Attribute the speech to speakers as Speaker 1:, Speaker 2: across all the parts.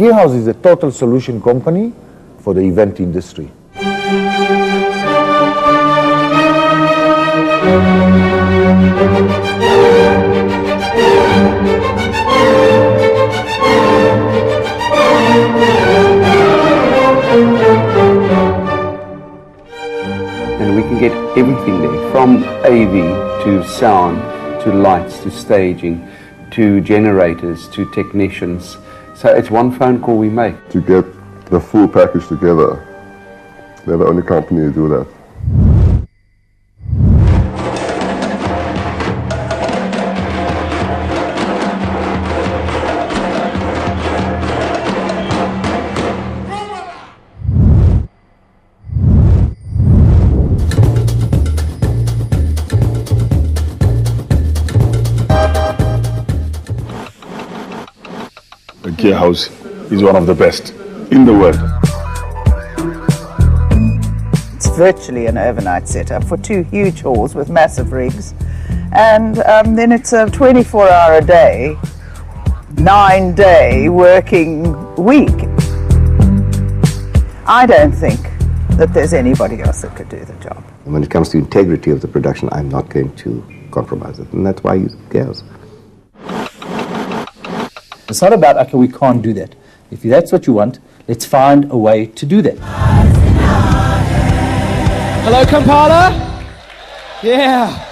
Speaker 1: Gearhouse is a total solution company for the event industry.
Speaker 2: And we can get everything there, from AV to sound, to lights, to staging, to generators, to technicians. So it's one phone call we make.
Speaker 3: To get the full package together, they're the only company to do that.
Speaker 4: The Gearhouse is one of the best in the world.
Speaker 5: It's virtually an overnight setup for 2 huge halls with massive rigs. And then it's a 24-hour-a-day, 9-day working week. I don't think that there's anybody else that could do the job.
Speaker 6: When it comes to integrity of the production, I'm not going to compromise it. And that's why I use Gearhouse.
Speaker 7: It's not about, okay, we can't do that. If that's what you want, let's find a way to do that.
Speaker 8: Hello, Kampala. Yeah.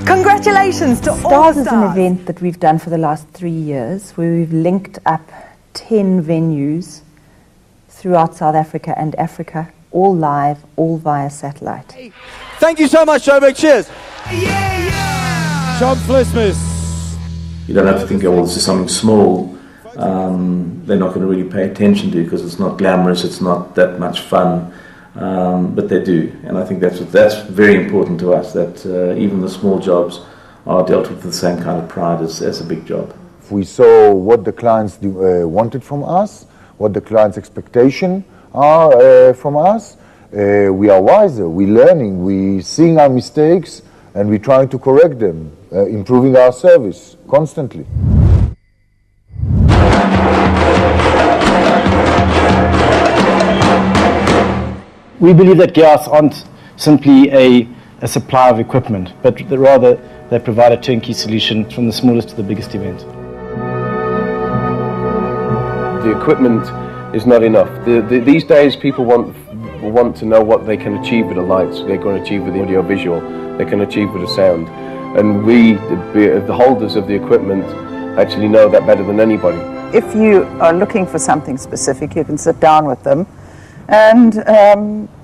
Speaker 9: Congratulations to all
Speaker 10: Stars is an
Speaker 9: stars.
Speaker 10: event that we've done for the last 3 years, where we've linked up 10 venues throughout South Africa and Africa, all live, all via satellite.
Speaker 8: Thank you so much, Joburg. Cheers. John Flismus.
Speaker 11: You don't have to think, oh, well, this is something small. They're not going to really pay attention to because it's not glamorous, it's not that much fun, but they do. And I think that's very important to us, that even the small jobs are dealt with the same kind of pride as a big job.
Speaker 1: If we saw what the clients wanted from us, what the clients' expectations are from us, we are wiser, we're learning, we're seeing our mistakes, and we're trying to correct them, improving our service constantly.
Speaker 12: We believe that Gearhouse aren't simply a supplier of equipment, but rather they provide a turnkey solution from the smallest to the biggest event.
Speaker 13: The equipment is not enough. These days people want to know what they can achieve with the lights, they can achieve with the audio visual, they can achieve with the sound. And we, the holders of the equipment, actually know that better than anybody.
Speaker 5: If you are looking for something specific, you can sit down with them and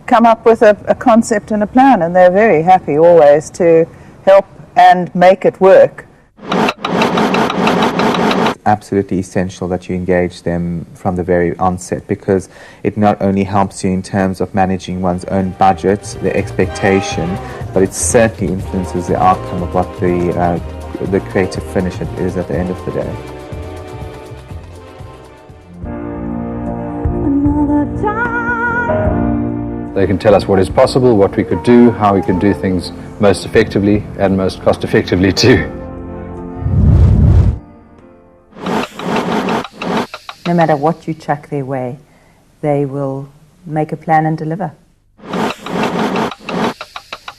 Speaker 5: come up with a concept and a plan, and they're very happy always to help and make it work.
Speaker 14: Absolutely essential that you engage them from the very onset, because it not only helps you in terms of managing one's own budget, the expectation, but it certainly influences the outcome of what the creative finish is at the end of the day.
Speaker 15: They can tell us what is possible, what we could do, how we can do things most effectively and most cost effectively too.
Speaker 10: No matter what you chuck their way, they will make a plan and deliver.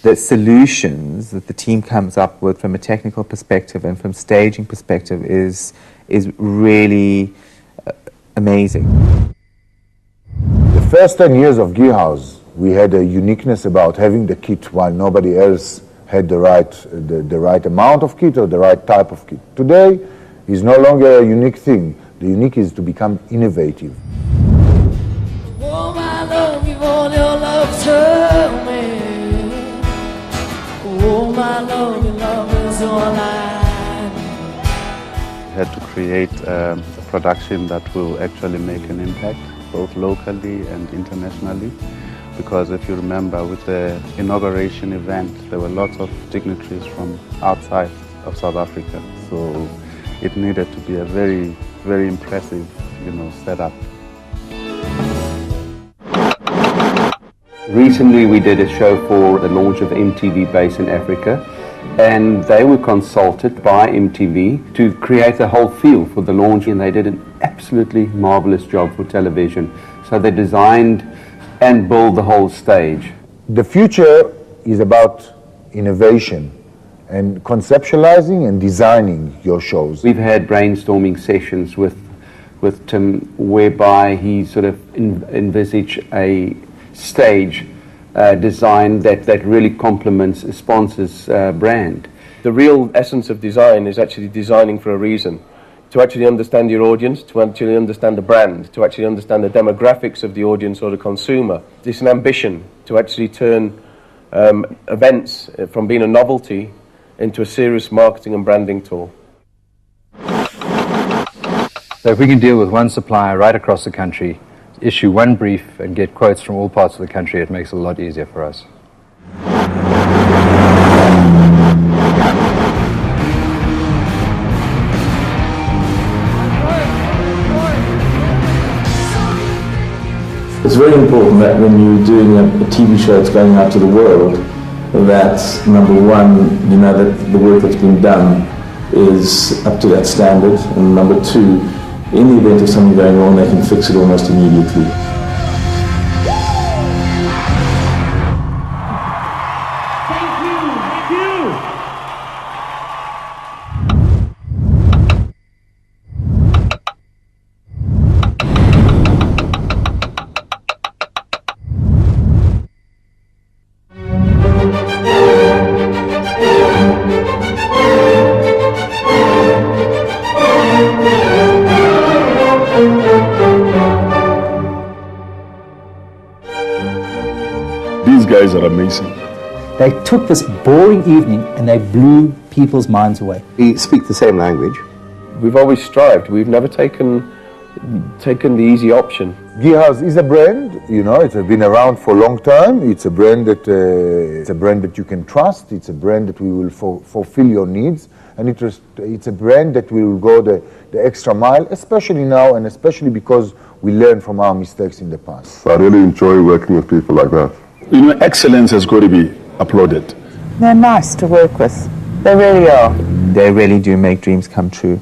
Speaker 14: The solutions that the team comes up with from a technical perspective and from staging perspective is really amazing.
Speaker 1: The first 10 years of Gearhouse, we had a uniqueness about having the kit while nobody else had the right amount of kit or the right type of kit. Today is no longer a unique thing. The unique is to become innovative.
Speaker 16: Oh, my love, give all your love to me. Oh, my love, your love is all I need.
Speaker 17: We had to create a production that will actually make an impact, both locally and internationally. Because if you remember, with the inauguration event, there were lots of dignitaries from outside of South Africa. So it needed to be a very, very impressive, setup.
Speaker 2: Recently we did a show for the launch of MTV Base in Africa, and they were consulted by MTV to create a whole feel for the launch, and they did an absolutely marvelous job for television. So they designed and built the whole stage.
Speaker 1: The future is about innovation and conceptualizing and designing your shows.
Speaker 2: We've had brainstorming sessions with Tim whereby he sort of envisaged a stage design that really complements a sponsor's brand.
Speaker 13: The real essence of design is actually designing for a reason. To actually understand your audience, to actually understand the brand, to actually understand the demographics of the audience or the consumer. It's an ambition to actually turn events from being a novelty into a serious marketing and branding tool.
Speaker 15: So if we can deal with one supplier right across the country, issue one brief and get quotes from all parts of the country, it makes it a lot easier for us.
Speaker 11: It's very important that when you're doing a TV show that's going out to the world, that number one, you know that the work that's been done is up to that standard, and number two, in the event of something going wrong, they can fix it almost immediately.
Speaker 4: These guys are amazing.
Speaker 7: They took this boring evening and they blew people's minds away.
Speaker 6: We speak the same language.
Speaker 13: We've always strived. We've never taken the easy option.
Speaker 1: Gearhouse is a brand, you know, it's been around for a long time. It's a brand that you can trust. It's a brand that we will fulfill your needs, and it's a brand that we will go the extra mile, especially now, and especially because we learn from our mistakes in the past.
Speaker 3: I really enjoy working with people like that.
Speaker 4: You know, excellence has got to be applauded.
Speaker 5: They're nice to work with. They really are.
Speaker 14: They really do make dreams come true.